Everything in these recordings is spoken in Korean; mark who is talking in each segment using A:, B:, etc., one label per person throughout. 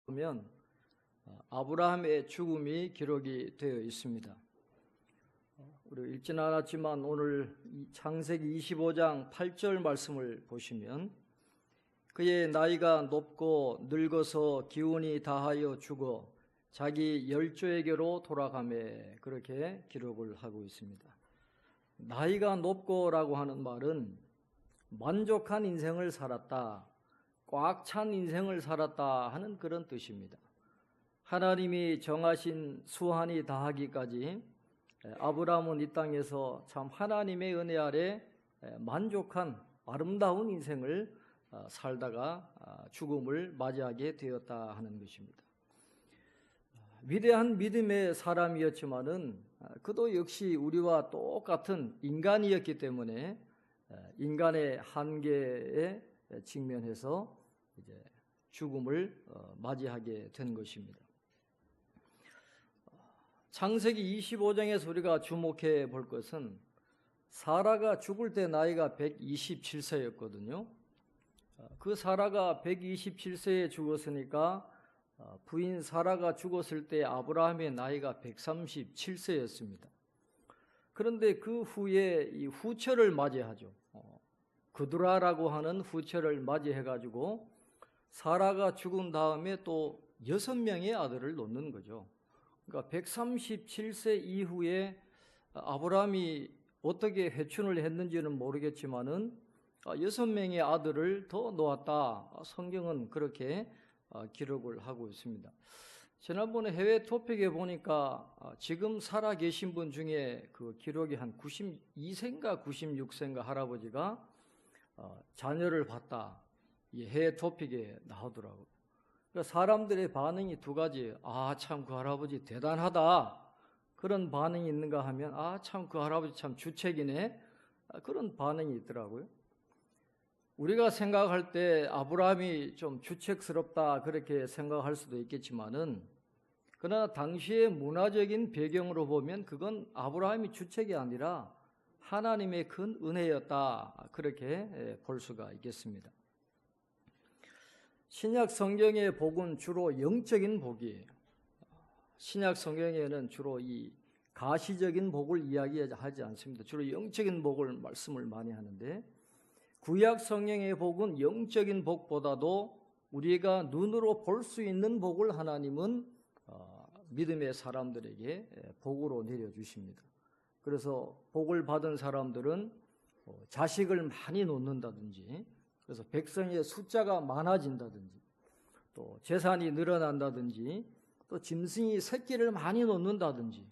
A: 보면 아브라함의 죽음이 기록이 되어 있습니다. 우리 읽지는 않았지만 오늘 창세기 25장 8절 말씀을 보시면 그의 나이가 높고 늙어서 기운이 다하여 죽어 자기 열조에게로 돌아가매, 그렇게 기록을 하고 있습니다. 나이가 높고라고 하는 말은 만족한 인생을 살았다, 꽉 찬 인생을 살았다 하는 그런 뜻입니다. 하나님이 정하신 수한이 다하기까지 아브라함은 이 땅에서 참 하나님의 은혜 아래 만족한 아름다운 인생을 살다가 죽음을 맞이하게 되었다 하는 것입니다. 위대한 믿음의 사람이었지만은 그도 역시 우리와 똑같은 인간이었기 때문에 인간의 한계에 직면해서 이제 죽음을 맞이하게 된 것입니다. 창세기 25장에서 우리가 주목해 볼 것은 사라가 죽을 때 나이가 127세였거든요. 그 사라가 127세에 죽었으니까 부인 사라가 죽었을 때 아브라함의 나이가 137세였습니다. 그런데 그 후에 이 후처를 맞이하죠. 그두라라고 하는 후처를 맞이해가지고 사라가 죽은 다음에 또 6명의 아들을 놓는 거죠. 그러니까 137세 이후에 아브라함이 어떻게 회춘을 했는지는 모르겠지만은 6명의 아들을 더 놓았다. 성경은 그렇게 기록을 하고 있습니다. 지난번에 해외 토픽에 보니까 지금 살아 계신 분 중에 그 기록이 한 92세인가 96세인가 할아버지가 자녀를 봤다. 이 해외 토픽에 나오더라고요. 그러니까 사람들의 반응이 두 가지. 참 그 할아버지 대단하다. 그런 반응이 있는가 하면 참 그 할아버지 참 주책이네. 그런 반응이 있더라고요. 우리가 생각할 때 아브라함이 좀 주책스럽다 그렇게 생각할 수도 있겠지만은, 그러나 당시의 문화적인 배경으로 보면 그건 아브라함이 주책이 아니라 하나님의 큰 은혜였다, 그렇게 볼 수가 있겠습니다. 신약 성경의 복은 주로 영적인 복이에요. 신약 성경에는 주로 이 가시적인 복을 이야기하지 않습니다. 주로 영적인 복을 말씀을 많이 하는데, 구약 성경의 복은 영적인 복보다도 우리가 눈으로 볼 수 있는 복을 하나님은 믿음의 사람들에게 복으로 내려주십니다. 그래서 복을 받은 사람들은 자식을 많이 놓는다든지, 그래서 백성의 숫자가 많아진다든지, 또 재산이 늘어난다든지, 또 짐승이 새끼를 많이 놓는다든지,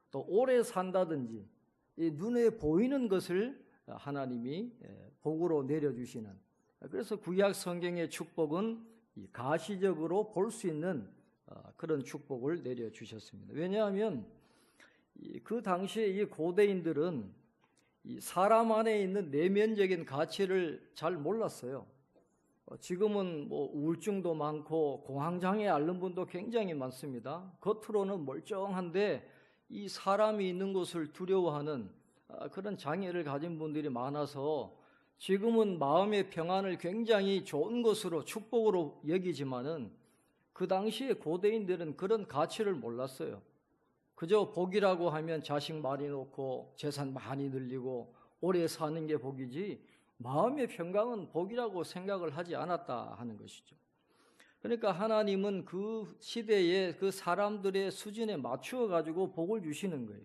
A: 또 오래 산다든지, 이 눈에 보이는 것을 하나님이 복으로 내려주시는, 그래서 구약 성경의 축복은 가시적으로 볼 수 있는 그런 축복을 내려주셨습니다. 왜냐하면 그 당시에 이 고대인들은 이 사람 안에 있는 내면적인 가치를 잘 몰랐어요. 지금은 우울증도 많고 공황장애 앓는 분도 굉장히 많습니다. 겉으로는 멀쩡한데 이 사람이 있는 곳을 두려워하는 그런 장애를 가진 분들이 많아서 지금은 마음의 평안을 굉장히 좋은 것으로 축복으로 여기지만은 그 당시에 고대인들은 그런 가치를 몰랐어요. 그저 복이라고 하면 자식 많이 놓고 재산 많이 늘리고 오래 사는 게 복이지, 마음의 평강은 복이라고 생각을 하지 않았다 하는 것이죠. 그러니까 하나님은 그 시대에 그 사람들의 수준에 맞추어 가지고 복을 주시는 거예요.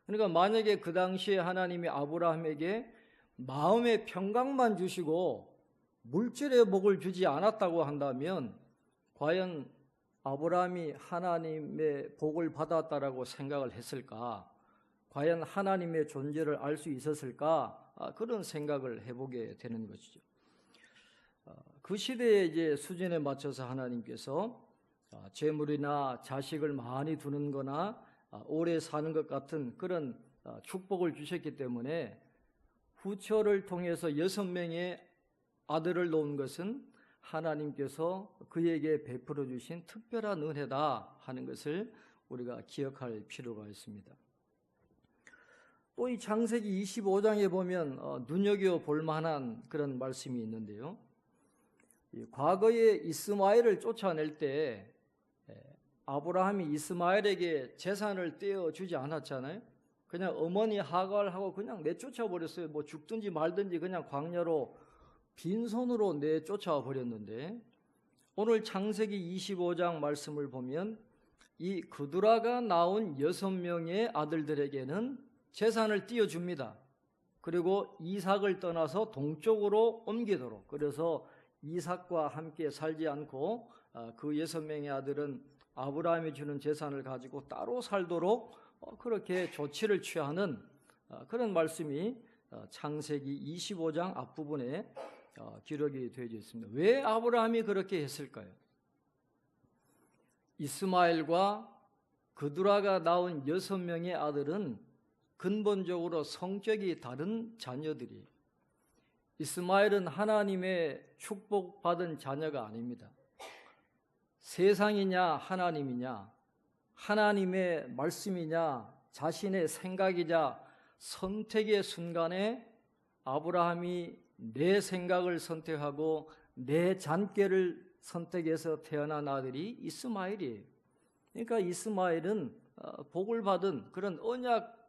A: 그러니까 만약에 그 당시에 하나님이 아브라함에게 마음의 평강만 주시고 물질의 복을 주지 않았다고 한다면 과연 아브라함이 하나님의 복을 받았다라고 생각을 했을까? 과연 하나님의 존재를 알 수 있었을까? 그런 생각을 해보게 되는 것이죠. 그 시대의 이제 수준에 맞춰서 하나님께서 재물이나 자식을 많이 두는 거나 오래 사는 것 같은 그런 축복을 주셨기 때문에 후처를 통해서 6명의 아들을 놓은 것은 하나님께서 그에게 베풀어 주신 특별한 은혜다 하는 것을 우리가 기억할 필요가 있습니다. 또 이 창세기 25장에 보면 눈여겨볼 만한 그런 말씀이 있는데요. 과거에 이스마엘을 쫓아낼 때 아브라함이 이스마엘에게 재산을 떼어주지 않았잖아요. 그냥 어머니 하갈하고 그냥 내쫓아 버렸어요. 뭐 죽든지 말든지 그냥 광야로 빈손으로 내쫓아 버렸는데, 오늘 창세기 25장 말씀을 보면 이 그두라가 낳은 6명의 아들들에게는 재산을 띄워줍니다. 그리고 이삭을 떠나서 동쪽으로 옮기도록, 그래서 이삭과 함께 살지 않고 그 6명의 아들은 아브라함이 주는 재산을 가지고 따로 살도록 그렇게 조치를 취하는 그런 말씀이 창세기 25장 앞부분에 기록이 되어 있습니다. 왜 아브라함이 그렇게 했을까요? 이스마엘과 그두라가 낳은 6명의 아들은 근본적으로 성격이 다른 자녀들이, 이스마엘은 하나님의 축복받은 자녀가 아닙니다. 세상이냐 하나님이냐, 하나님의 말씀이냐 자신의 생각이자 선택의 순간에 아브라함이 내 생각을 선택하고 내 잔꾀를 선택해서 태어난 아들이 이스마엘이에요. 그러니까 이스마엘은 복을 받은 그런 언약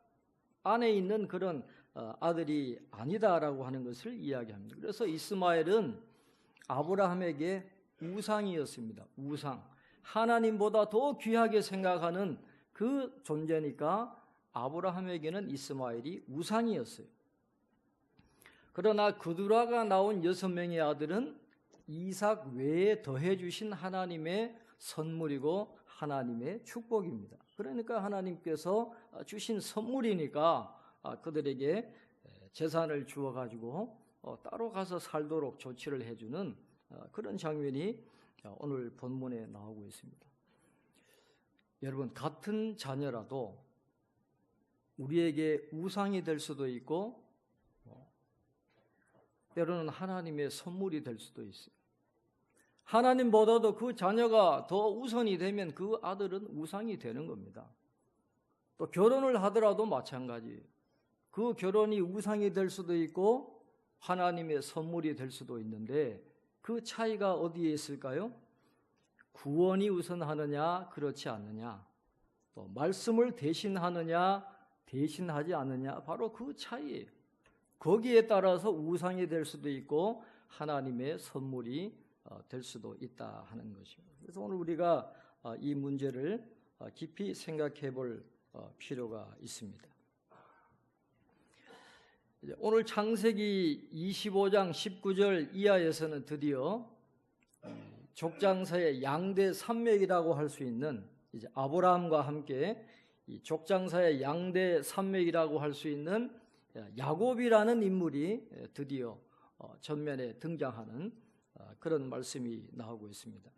A: 안에 있는 그런 아들이 아니다라고 하는 것을 이야기합니다. 그래서 이스마엘은 아브라함에게 우상이었습니다. 우상. 하나님보다 더 귀하게 생각하는 그 존재니까 아브라함에게는 이스마엘이 우상이었어요. 그러나 그두라가 낳은 6명의 아들은 이삭 외에 더해 주신 하나님의 선물이고 하나님의 축복입니다. 그러니까 하나님께서 주신 선물이니까 그들에게 재산을 주어 가지고 따로 가서 살도록 조치를 해주는 그런 장면이 오늘 본문에 나오고 있습니다. 여러분, 같은 자녀라도 우리에게 우상이 될 수도 있고 때로는 하나님의 선물이 될 수도 있어요. 하나님보다도 그 자녀가 더 우선이 되면 그 아들은 우상이 되는 겁니다. 또 결혼을 하더라도 마찬가지. 그 결혼이 우상이 될 수도 있고 하나님의 선물이 될 수도 있는데, 그 차이가 어디에 있을까요? 구원이 우선하느냐 그렇지 않느냐, 또 말씀을 대신하느냐 대신하지 않느냐, 바로 그 차이예요. 거기에 따라서 우상이 될 수도 있고 하나님의 선물이 될 수도 있다 하는 것입니다. 그래서 오늘 우리가 이 문제를 깊이 생각해 볼 필요가 있습니다. 오늘 창세기 25장 19절 이하에서는 드디어 족장사의 양대 산맥이라고 할 수 있는, 이제 아브라함과 함께 이 족장사의 양대 산맥이라고 할 수 있는 야곱이라는 인물이 드디어 전면에 등장하는 그런 말씀이 나오고 있습니다.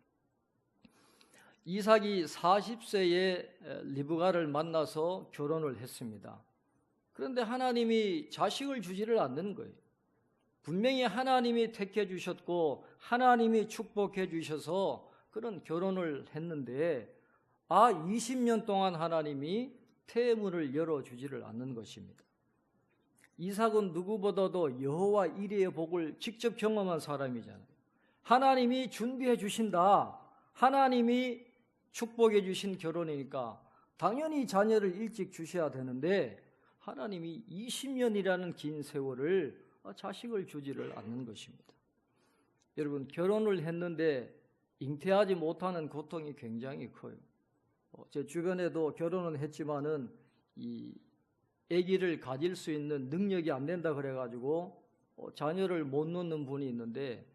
A: 이삭이 40세에 리브가를 만나서 결혼을 했습니다. 그런데 하나님이 자식을 주지를 않는 거예요. 분명히 하나님이 택해 주셨고 하나님이 축복해 주셔서 그런 결혼을 했는데 20년 동안 하나님이 태문을 열어주지를 않는 것입니다. 이삭은 누구보다도 여호와 이레의 복을 직접 경험한 사람이잖아요. 하나님이 준비해 주신다, 하나님이 축복해 주신 결혼이니까 당연히 자녀를 일찍 주셔야 되는데 하나님이 20년이라는 긴 세월을 자식을 주지를 않는 것입니다. 여러분, 결혼을 했는데 잉태하지 못하는 고통이 굉장히 커요. 제 주변에도 결혼은 했지만은 이 아기를 가질 수 있는 능력이 안 된다 그래가지고 자녀를 못 놓는 분이 있는데,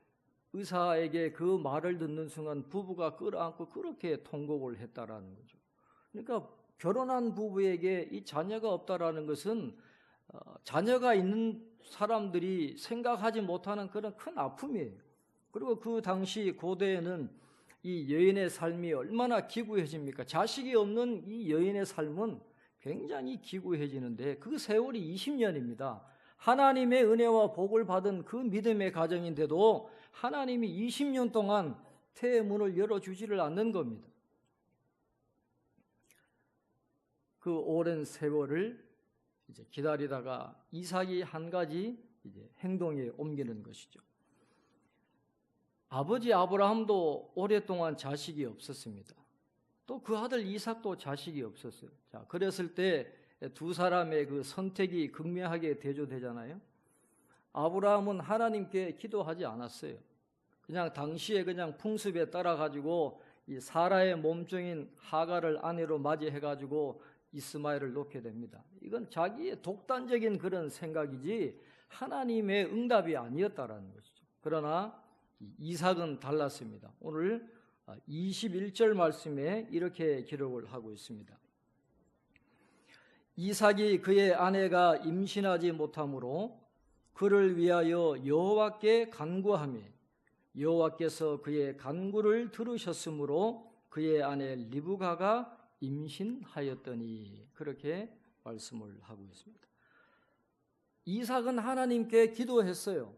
A: 의사에게 그 말을 듣는 순간 부부가 끌어안고 그렇게 통곡을 했다라는 거죠. 그러니까 결혼한 부부에게 이 자녀가 없다라는 것은 자녀가 있는 사람들이 생각하지 못하는 그런 큰 아픔이에요. 그리고 그 당시 고대에는 이 여인의 삶이 얼마나 기구해집니까? 자식이 없는 이 여인의 삶은 굉장히 기구해지는데 그 세월이 20년입니다. 하나님의 은혜와 복을 받은 그 믿음의 가정인데도 하나님이 20년 동안 태의 문을 열어주지를 않는 겁니다. 그 오랜 세월을 이제 기다리다가 이삭이 한 가지 이제 행동에 옮기는 것이죠. 아버지 아브라함도 오랫동안 자식이 없었습니다. 또 그 아들 이삭도 자식이 없었어요. 자, 그랬을 때 두 사람의 그 선택이 극명하게 대조되잖아요. 아브라함은 하나님께 기도하지 않았어요. 그냥 당시에 그냥 풍습에 따라 가지고 이 사라의 몸종인 하갈을 아내로 맞이해 가지고 이스마엘을 놓게 됩니다. 이건 자기의 독단적인 그런 생각이지 하나님의 응답이 아니었다라는 것이죠. 그러나 이삭은 달랐습니다. 오늘 21절 말씀에 이렇게 기록을 하고 있습니다. 이삭이 그의 아내가 임신하지 못하므로 그를 위하여 여호와께 간구하며 여호와께서 그의 간구를 들으셨으므로 그의 아내 리브가가 임신하였더니, 그렇게 말씀을 하고 있습니다. 이삭은 하나님께 기도했어요.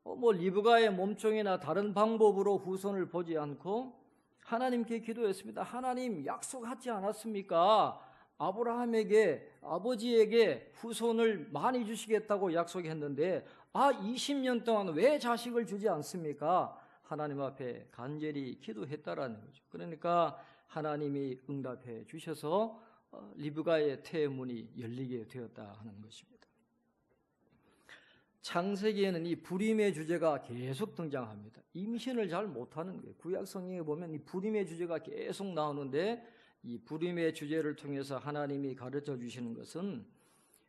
A: 리브가의 몸종이나 다른 방법으로 후손을 보지 않고 하나님께 기도했습니다. 하나님 약속하지 않았습니까? 아브라함에게, 아버지에게 후손을 많이 주시겠다고 약속했는데 20년 동안 왜 자식을 주지 않습니까? 하나님 앞에 간절히 기도했다라는 거죠. 그러니까 하나님이 응답해 주셔서 리브가의 태문이 열리게 되었다 하는 것입니다. 창세기에는 이 불임의 주제가 계속 등장합니다. 임신을 잘 못하는 거예요. 구약 성경에 보면 이 불임의 주제가 계속 나오는데, 이 불임의 주제를 통해서 하나님이 가르쳐 주시는 것은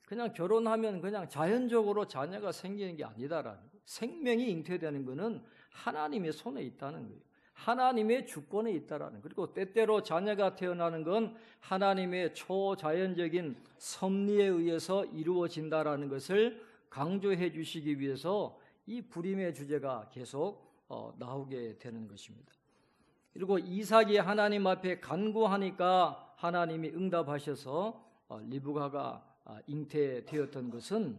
A: 그냥 결혼하면 그냥 자연적으로 자녀가 생기는 게 아니다라는 거예요. 생명이 잉태되는 것은 하나님의 손에 있다는 거예요. 하나님의 주권에 있다라는, 그리고 때때로 자녀가 태어나는 건 하나님의 초자연적인 섭리에 의해서 이루어진다라는 것을 강조해 주시기 위해서 이 불임의 주제가 계속 나오게 되는 것입니다. 그리고 이삭이 하나님 앞에 간구하니까 하나님이 응답하셔서 리브가가 잉태되었던 것은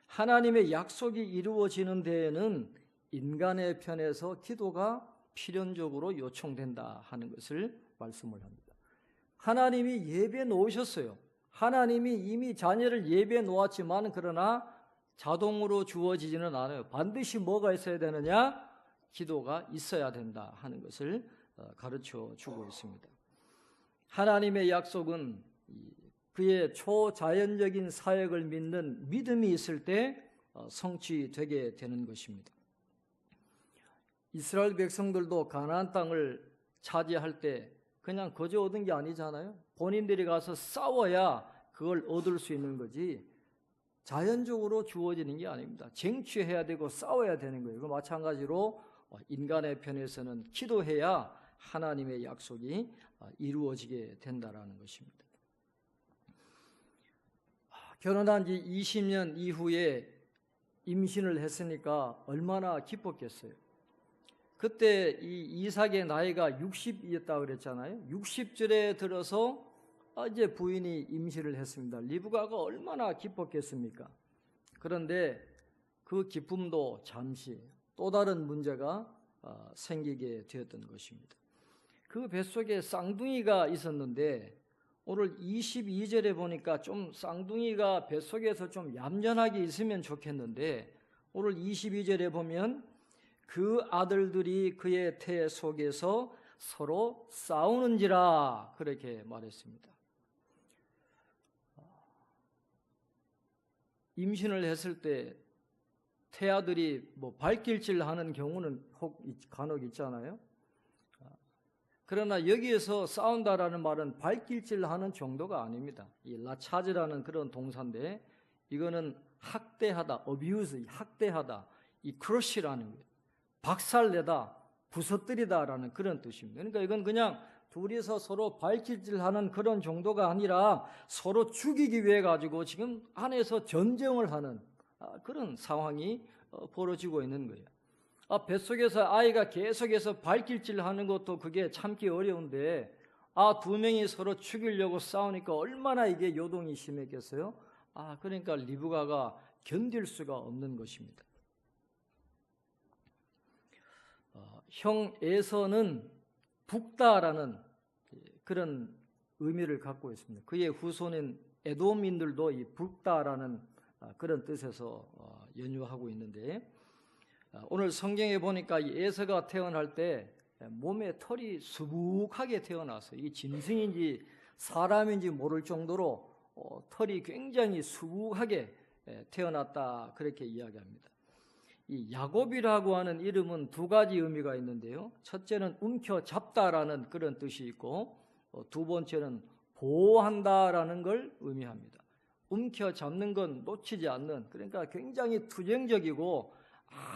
A: 하나님의 약속이 이루어지는 데에는 인간의 편에서 기도가 필연적으로 요청된다 하는 것을 말씀을 합니다. 하나님이 예비해 놓으셨어요. 하나님이 이미 자녀를 예비해 놓았지만 그러나 자동으로 주어지지는 않아요. 반드시 뭐가 있어야 되느냐? 기도가 있어야 된다 하는 것을 가르쳐 주고 있습니다. 하나님의 약속은 그의 초자연적인 사역을 믿는 믿음이 있을 때 성취되게 되는 것입니다. 이스라엘 백성들도 가나안 땅을 차지할 때 그냥 거저 얻은 게 아니잖아요. 본인들이 가서 싸워야 그걸 얻을 수 있는 거지 자연적으로 주어지는 게 아닙니다. 쟁취해야 되고 싸워야 되는 거예요. 그 마찬가지로 인간의 편에서는 기도해야 하나님의 약속이 이루어지게 된다라는 것입니다. 결혼한 지 20년 이후에 임신을 했으니까 얼마나 기뻤겠어요. 그때 이 이삭의 나이가 60이었다고 그랬잖아요. 60절에 들어서 이제 부인이 임신을 했습니다. 리브가가 얼마나 기뻤겠습니까? 그런데 그 기쁨도 잠시 또 다른 문제가 생기게 되었던 것입니다. 그 뱃속에 쌍둥이가 있었는데 오늘 22절에 보니까 좀 쌍둥이가 뱃속에서 좀 얌전하게 있으면 좋겠는데 오늘 22절에 보면 그 아들들이 그의 태 속에서 서로 싸우는지라 그렇게 말했습니다. 임신을 했을 때 태아들이 발길질하는 경우는 간혹 있잖아요. 그러나 여기에서 싸운다라는 말은 발길질하는 정도가 아닙니다. 이 라차즈라는 그런 동사인데 이거는 학대하다, abuse, 학대하다, 이 crush라는 거예요. 박살내다, 부서뜨리다라는 그런 뜻입니다. 그러니까 이건 그냥 둘이서 서로 발길질하는 그런 정도가 아니라 서로 죽이기 위해 가지고 지금 안에서 전쟁을 하는 그런 상황이 벌어지고 있는 거예요. 뱃속에서 아이가 계속해서 발길질하는 것도 그게 참기 어려운데 두 명이 서로 죽이려고 싸우니까 얼마나 이게 요동이 심했겠어요? 그러니까 리브가가 견딜 수가 없는 것입니다. 형 에서는 북다라는 그런 의미를 갖고 있습니다. 그의 후손인 에돔인들도 이 북다라는 그런 뜻에서 연유하고 있는데 오늘 성경에 보니까 에서가 태어날 때 몸에 털이 수북하게 태어나서 이 짐승인지 사람인지 모를 정도로 털이 굉장히 수북하게 태어났다, 그렇게 이야기합니다. 이 야곱이라고 하는 이름은 두 가지 의미가 있는데요. 첫째는 움켜잡다라는 그런 뜻이 있고, 두 번째는 보호한다라는 걸 의미합니다. 움켜잡는 건 놓치지 않는, 그러니까 굉장히 투쟁적이고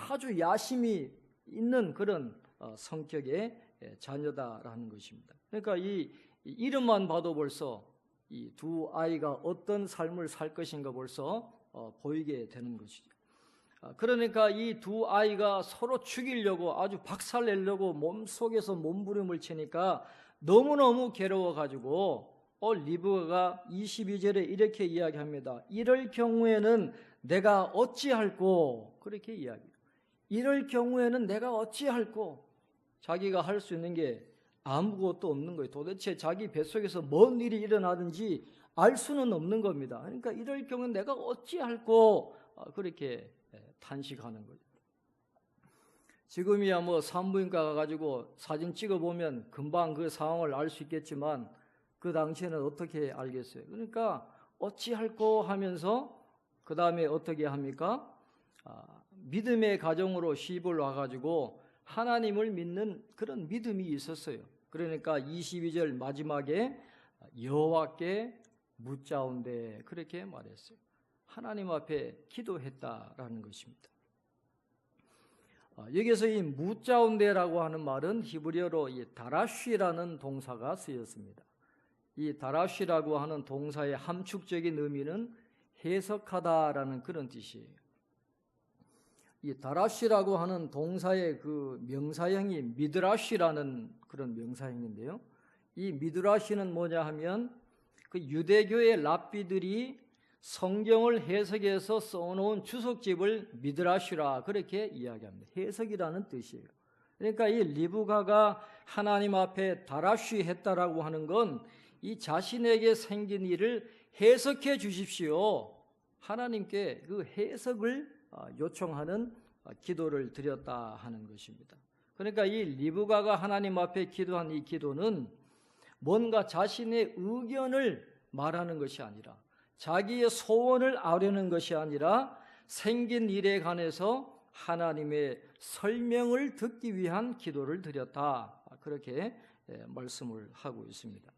A: 아주 야심이 있는 그런 성격의 자녀다라는 것입니다. 그러니까 이 이름만 봐도 벌써 이 두 아이가 어떤 삶을 살 것인가 벌써 보이게 되는 것이죠. 그러니까 이 두 아이가 서로 죽이려고 아주 박살내려고 몸속에서 몸부림을 치니까 너무너무 괴로워가지고 리브가가 22절에 이렇게 이야기합니다. 이럴 경우에는 내가 어찌할꼬, 그렇게 이야기해요. 이럴 경우에는 내가 어찌할꼬. 자기가 할 수 있는 게 아무것도 없는 거예요. 도대체 자기 뱃속에서 뭔 일이 일어나든지 알 수는 없는 겁니다. 그러니까 이럴 경우는 내가 어찌할꼬, 그렇게 탄식하는 거죠. 지금이야 뭐 산부인과 가가지고 사진 찍어보면 금방 그 상황을 알 수 있겠지만 그 당시에는 어떻게 알겠어요? 그러니까 어찌할꼬 하면서 그 다음에 어떻게 합니까? 믿음의 가정으로 시집을 와가지고 하나님을 믿는 그런 믿음이 있었어요. 그러니까 22절 마지막에 여호와께 묻자온대, 그렇게 말했어요. 하나님 앞에 기도했다라는 것입니다. 여기서 이 묻자온대라고 하는 말은 히브리어로 이 다라쉬라는 동사가 쓰였습니다. 이 다라쉬라고 하는 동사의 함축적인 의미는 해석하다라는 그런 뜻이에요. 이 다라쉬라고 하는 동사의 그 명사형이 미드라쉬라는 그런 명사형인데요. 이 미드라쉬는 뭐냐 하면 그 유대교의 랍비들이 성경을 해석해서 써놓은 주석집을 미드라쉬라, 그렇게 이야기합니다. 해석이라는 뜻이에요. 그러니까 이 리브가가 하나님 앞에 다라쉬 했다라고 하는 건 이 자신에게 생긴 일을 해석해 주십시오, 하나님께 그 해석을 요청하는 기도를 드렸다 하는 것입니다. 그러니까 이 리브가가 하나님 앞에 기도한 이 기도는 뭔가 자신의 의견을 말하는 것이 아니라, 자기의 소원을 아뢰는 것이 아니라 생긴 일에 관해서 하나님의 설명을 듣기 위한 기도를 드렸다, 그렇게 말씀을 하고 있습니다.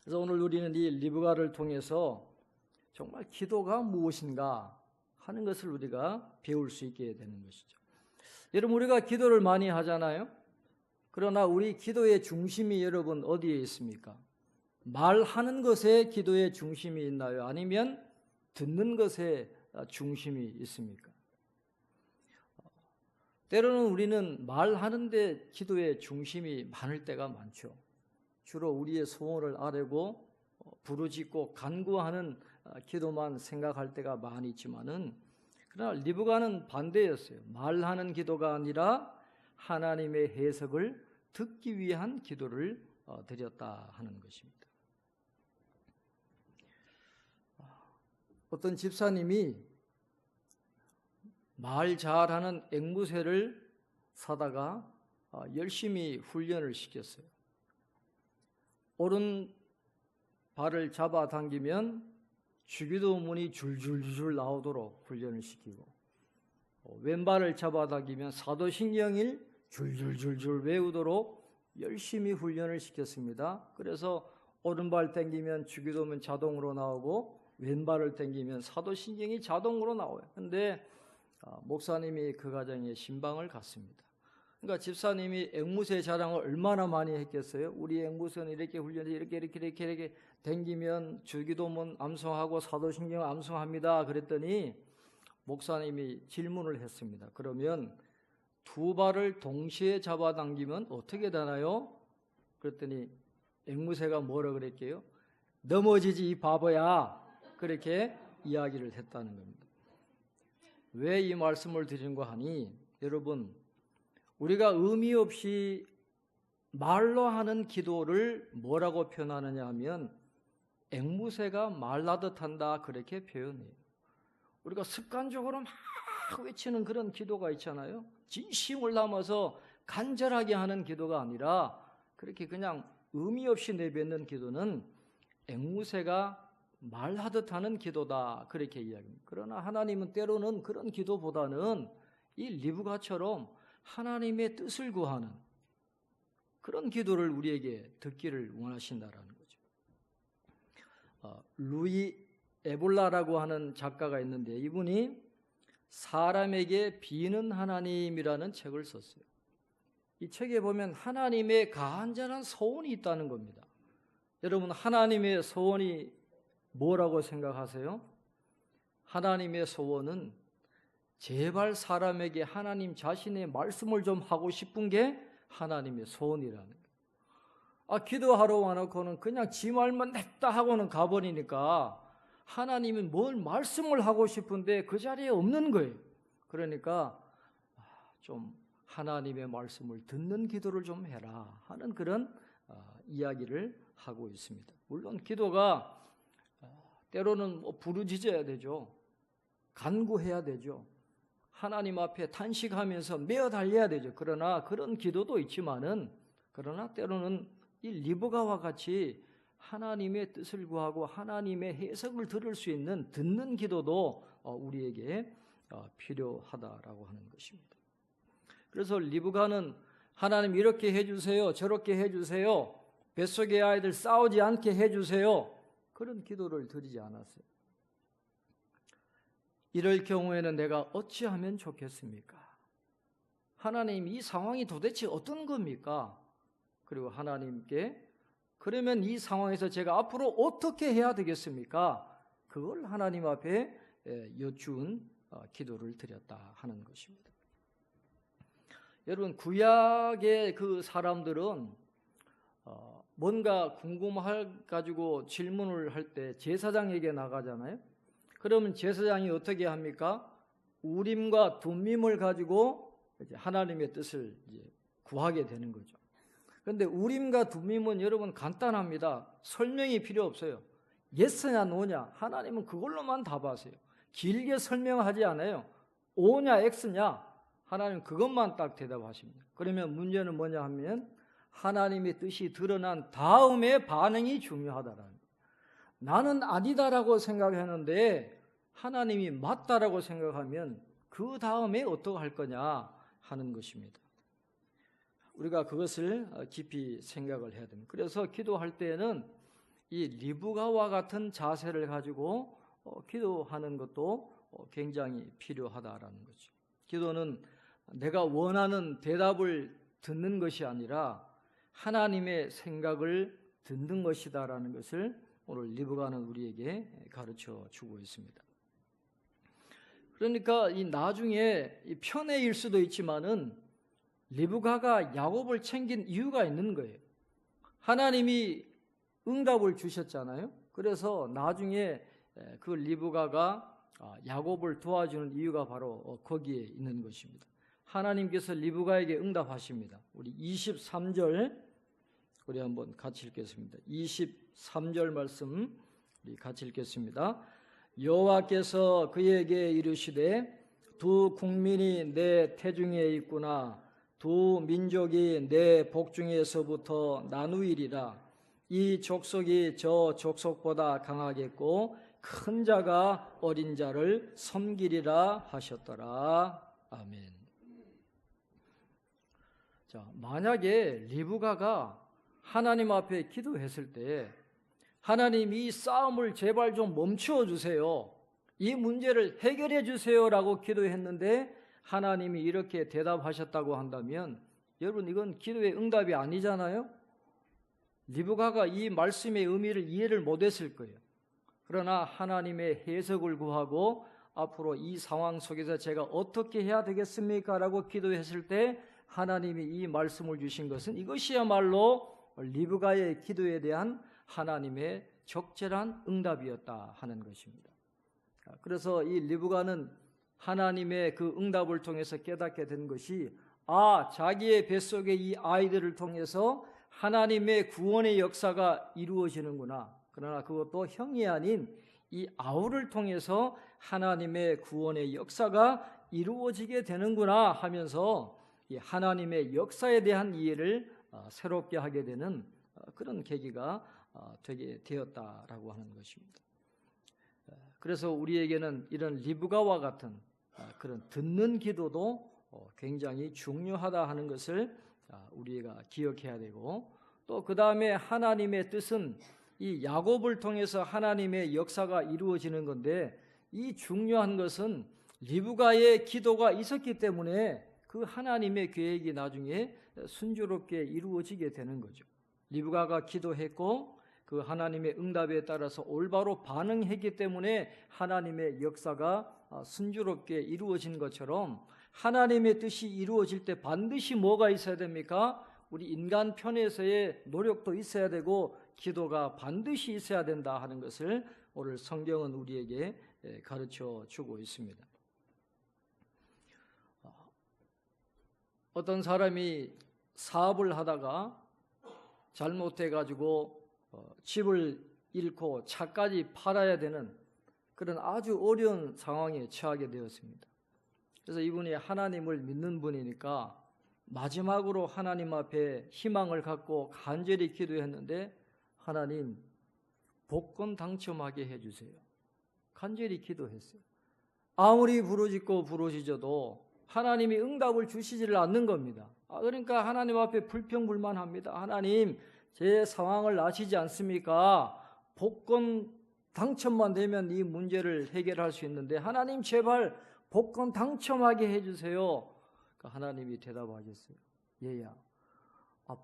A: 그래서 오늘 우리는 이 리브가를 통해서 정말 기도가 무엇인가 하는 것을 우리가 배울 수 있게 되는 것이죠. 여러분, 우리가 기도를 많이 하잖아요. 그러나 우리 기도의 중심이 여러분 어디에 있습니까? 말하는 것에 기도의 중심이 있나요? 아니면 듣는 것에 중심이 있습니까? 때로는 우리는 말하는데 기도의 중심이 많을 때가 많죠. 주로 우리의 소원을 아뢰고 부르짖고 간구하는 기도만 생각할 때가 많이 있지만은, 그러나 리브가는 반대였어요. 말하는 기도가 아니라 하나님의 해석을 듣기 위한 기도를 드렸다 하는 것입니다. 어떤 집사님이 말 잘하는 앵무새를 사다가 열심히 훈련을 시켰어요. 오른 발을 잡아당기면 주기도문이 줄줄줄 나오도록 훈련을 시키고, 왼발을 잡아당기면 사도신경을 줄줄줄줄 외우도록 열심히 훈련을 시켰습니다. 그래서 오른발 당기면 주기도문 자동으로 나오고 왼발을 당기면 사도신경이 자동으로 나와요. 그런데 목사님이 그 가정에 신방을 갔습니다. 그러니까 집사님이 앵무새 자랑을 얼마나 많이 했겠어요? 우리 앵무새는 이렇게 훈련해서 이렇게 당기면 주기도문 암송하고 사도신경 암송합니다. 그랬더니 목사님이 질문을 했습니다. 그러면 두 발을 동시에 잡아당기면 어떻게 되나요? 그랬더니 앵무새가 뭐라 그랬게요? 넘어지지 이 바보야, 그렇게 이야기를 했다는 겁니다. 왜 이 말씀을 드리는가 하니, 여러분, 우리가 의미 없이 말로 하는 기도를 뭐라고 표현하느냐 하면 앵무새가 말하듯 한다, 그렇게 표현해요. 우리가 습관적으로 막 막 외치는 그런 기도가 있잖아요. 진심을 담아서 간절하게 하는 기도가 아니라 그렇게 그냥 의미 없이 내뱉는 기도는 앵무새가 말하듯 하는 기도다, 그렇게 이야기합니다. 그러나 하나님은 때로는 그런 기도보다는 이 리브가처럼 하나님의 뜻을 구하는 그런 기도를 우리에게 듣기를 원하신다라는 거죠. 루이 에볼라라고 하는 작가가 있는데 이분이 사람에게 비는 하나님이라는 책을 썼어요. 이 책에 보면 하나님의 간절한 소원이 있다는 겁니다. 여러분, 하나님의 소원이 뭐라고 생각하세요? 하나님의 소원은 제발 사람에게 하나님 자신의 말씀을 좀 하고 싶은 게 하나님의 소원이라는 거예요. 기도하러 와놓고는 그냥 지 말만 냈다 하고는 가버리니까 하나님은 뭘 말씀을 하고 싶은데 그 자리에 없는 거예요. 그러니까 좀 하나님의 말씀을 듣는 기도를 좀 해라 하는 그런 이야기를 하고 있습니다. 물론 기도가 때로는 부르짖어야 되죠. 간구해야 되죠. 하나님 앞에 탄식하면서 메어 달려야 되죠. 그러나 그런 기도도 있지만은 그러나 때로는 이 리브가와 같이 하나님의 뜻을 구하고 하나님의 해석을 들을 수 있는 듣는 기도도 우리에게 필요하다라고 하는 것입니다. 그래서 리브가는 하나님 이렇게 해주세요, 저렇게 해주세요, 뱃속의 아이들 싸우지 않게 해주세요, 그런 기도를 드리지 않았어요. 이럴 경우에는 내가 어찌하면 좋겠습니까? 하나님, 이 상황이 도대체 어떤 겁니까? 그리고 하나님께 그러면 이 상황에서 제가 앞으로 어떻게 해야 되겠습니까? 그걸 하나님 앞에 여쭈은 기도를 드렸다 하는 것입니다. 여러분, 구약의 그 사람들은 뭔가 궁금해 가지고 질문을 할 때 제사장에게 나가잖아요. 그러면 제사장이 어떻게 합니까? 우림과 둠밈을 가지고 이제 하나님의 뜻을 이제 구하게 되는 거죠. 그런데 우림과 둠밈은 여러분 간단합니다. 설명이 필요 없어요. 예스냐 노냐, 하나님은 그걸로만 답하세요. 길게 설명하지 않아요. O냐 X냐, 하나님 그것만 딱 대답하십니다. 그러면 문제는 뭐냐 하면 하나님의 뜻이 드러난 다음에 반응이 중요하다라는 거예요. 나는 아니다라고 생각했는데 하나님이 맞다라고 생각하면 그 다음에 어떻게 할 거냐 하는 것입니다. 우리가 그것을 깊이 생각을 해야 됩니다. 그래서 기도할 때에는 이 리브가와 같은 자세를 가지고 기도하는 것도 굉장히 필요하다라는 거죠. 기도는 내가 원하는 대답을 듣는 것이 아니라 하나님의 생각을 듣는 것이다라는 것을 오늘 리브가는 우리에게 가르쳐 주고 있습니다. 그러니까 이 나중에 이 편애일 수도 있지만은 리브가가 야곱을 챙긴 이유가 있는 거예요. 하나님이 응답을 주셨잖아요. 그래서 나중에 그 리브가가 야곱을 도와주는 이유가 바로 거기에 있는 것입니다. 하나님께서 리브가에게 응답하십니다. 우리 23절 우리 한번 같이 읽겠습니다. 23절 말씀 우리 같이 읽겠습니다. 여호와께서 그에게 이르시되 두 국민이 내 태중에 있구나. 두 민족이 내 복중에서부터 나누이리라. 이 족속이 저 족속보다 강하겠고 큰 자가 어린 자를 섬기리라 하셨더라. 아멘. 자, 만약에 리브가가 하나님 앞에 기도했을 때 하나님 이 싸움을 제발 좀 멈추어 주세요, 이 문제를 해결해 주세요라고 기도했는데 하나님이 이렇게 대답하셨다고 한다면 여러분 이건 기도의 응답이 아니잖아요. 리브가가 이 말씀의 의미를 이해를 못했을 거예요. 그러나 하나님의 해석을 구하고 앞으로 이 상황 속에서 제가 어떻게 해야 되겠습니까? 라고 기도했을 때 하나님이 이 말씀을 주신 것은 이것이야말로 리브가의 기도에 대한 하나님의 적절한 응답이었다 하는 것입니다. 그래서 이 리브가는 하나님의 그 응답을 통해서 깨닫게 된 것이 자기의 뱃속의 이 아이들을 통해서 하나님의 구원의 역사가 이루어지는구나. 그러나 그것도 형이 아닌 이 아우를 통해서 하나님의 구원의 역사가 이루어지게 되는구나 하면서 이 하나님의 역사에 대한 이해를 새롭게 하게 되는 그런 계기가 되게 되었다라고 하는 것입니다. 그래서 우리에게는 이런 리브가와 같은 그런 듣는 기도도 굉장히 중요하다 하는 것을 우리가 기억해야 되고, 또 그 다음에 하나님의 뜻은 이 야곱을 통해서 하나님의 역사가 이루어지는 건데, 이 중요한 것은 리브가의 기도가 있었기 때문에 그 하나님의 계획이 나중에 순조롭게 이루어지게 되는 거죠. 리브가가 기도했고 그 하나님의 응답에 따라서 올바로 반응했기 때문에 하나님의 역사가 순조롭게 이루어진 것처럼, 하나님의 뜻이 이루어질 때 반드시 뭐가 있어야 됩니까? 우리 인간 편에서의 노력도 있어야 되고 기도가 반드시 있어야 된다 하는 것을 오늘 성경은 우리에게 가르쳐 주고 있습니다. 어떤 사람이 사업을 하다가 잘못해가지고 집을 잃고 차까지 팔아야 되는 그런 아주 어려운 상황에 처하게 되었습니다. 그래서 이분이 하나님을 믿는 분이니까 마지막으로 하나님 앞에 희망을 갖고 간절히 기도했는데, 하나님 복권 당첨하게 해주세요. 간절히 기도했어요. 아무리 부르짖고 부르짖어도 하나님이 응답을 주시지를 않는 겁니다. 그러니까 하나님 앞에 불평불만합니다. 하나님, 제 상황을 아시지 않습니까? 복권 당첨만 되면 이 문제를 해결할 수 있는데 하나님 제발 복권 당첨하게 해주세요. 하나님이 대답하셨어요. 얘야,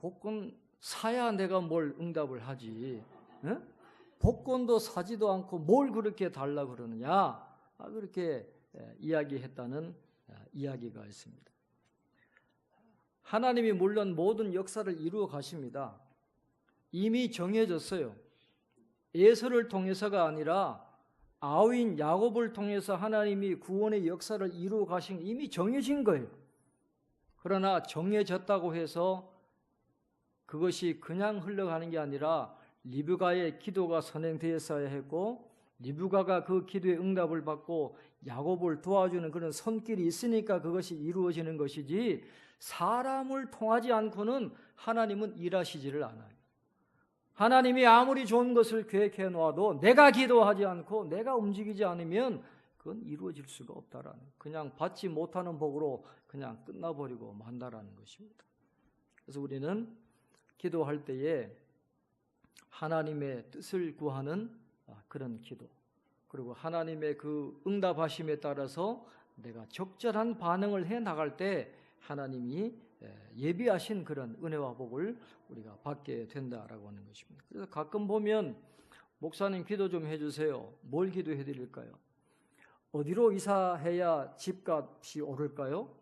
A: 복권 사야 내가 뭘 응답을 하지. 응? 복권도 사지도 않고 뭘 그렇게 달라 그러느냐. 그렇게 이야기했다는 이야기가 있습니다. 하나님이 물론 모든 역사를 이루어 가십니다. 이미 정해졌어요. 에서를 통해서가 아니라 아우인 야곱을 통해서 하나님이 구원의 역사를 이루어 가신 이미 정해진 거예요. 그러나 정해졌다고 해서 그것이 그냥 흘러가는 게 아니라 리브가의 기도가 선행되었어야 했고, 리브가가 그 기도의 응답을 받고 야곱을 도와주는 그런 손길이 있으니까 그것이 이루어지는 것이지, 사람을 통하지 않고는 하나님은 일하시지를 않아요. 하나님이 아무리 좋은 것을 계획해 놓아도 내가 기도하지 않고 내가 움직이지 않으면 그건 이루어질 수가 없다라는, 그냥 받지 못하는 복으로 그냥 끝나버리고 만다라는 것입니다. 그래서 우리는 기도할 때에 하나님의 뜻을 구하는 그런 기도, 그리고 하나님의 그 응답하심에 따라서 내가 적절한 반응을 해 나갈 때 하나님이 예비하신 그런 은혜와 복을 우리가 받게 된다라고 하는 것입니다. 그래서 가끔 보면 목사님 기도 좀 해주세요. 뭘 기도해 드릴까요? 어디로 이사해야 집값이 오를까요?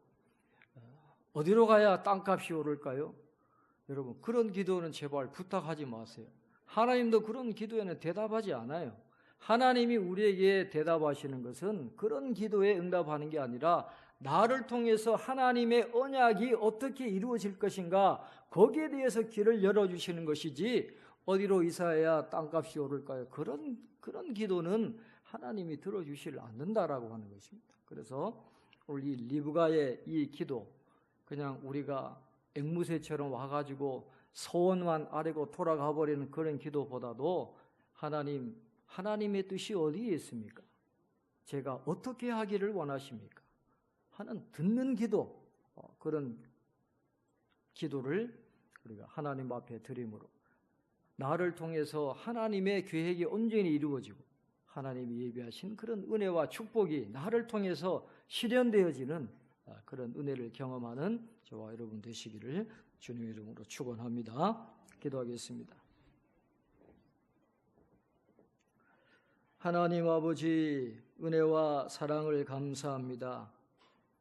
A: 어디로 가야 땅값이 오를까요? 여러분, 그런 기도는 제발 부탁하지 마세요. 하나님도 그런 기도에는 대답하지 않아요. 하나님이 우리에게 대답하시는 것은 그런 기도에 응답하는 게 아니라 나를 통해서 하나님의 언약이 어떻게 이루어질 것인가, 거기에 대해서 길을 열어주시는 것이지, 어디로 이사해야 땅값이 오를까요? 그런 기도는 하나님이 들어주시를 않는다라고 하는 것입니다. 그래서 우리 리브가의 이 기도, 그냥 우리가 앵무새처럼 와가지고 소원만 아뢰고 돌아가 버리는 그런 기도보다도 하나님의 뜻이 어디에 있습니까? 제가 어떻게 하기를 원하십니까? 하는 듣는 기도, 그런 기도를 우리가 하나님 앞에 드림으로 나를 통해서 하나님의 계획이 온전히 이루어지고 하나님이 예비하신 그런 은혜와 축복이 나를 통해서 실현되어지는 그런 은혜를 경험하는 저와 여러분 되시기를 주님의 이름으로 축원합니다. 기도하겠습니다. 하나님 아버지, 은혜와 사랑을 감사합니다.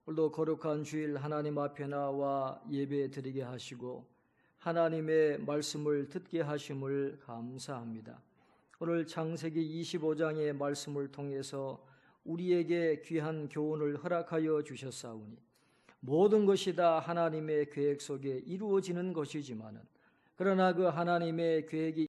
A: 오늘도 거룩한 주일 하나님 앞에 나와 예배 드리게 하시고 하나님의 말씀을 듣게 하심을 감사합니다. 오늘 창세기 25장의 말씀을 통해서 우리에게 귀한 교훈을 허락하여 주셨사오니 모든 것이 다 하나님의 계획 속에 이루어지는 것이지만은, 그러나 그 하나님의 계획이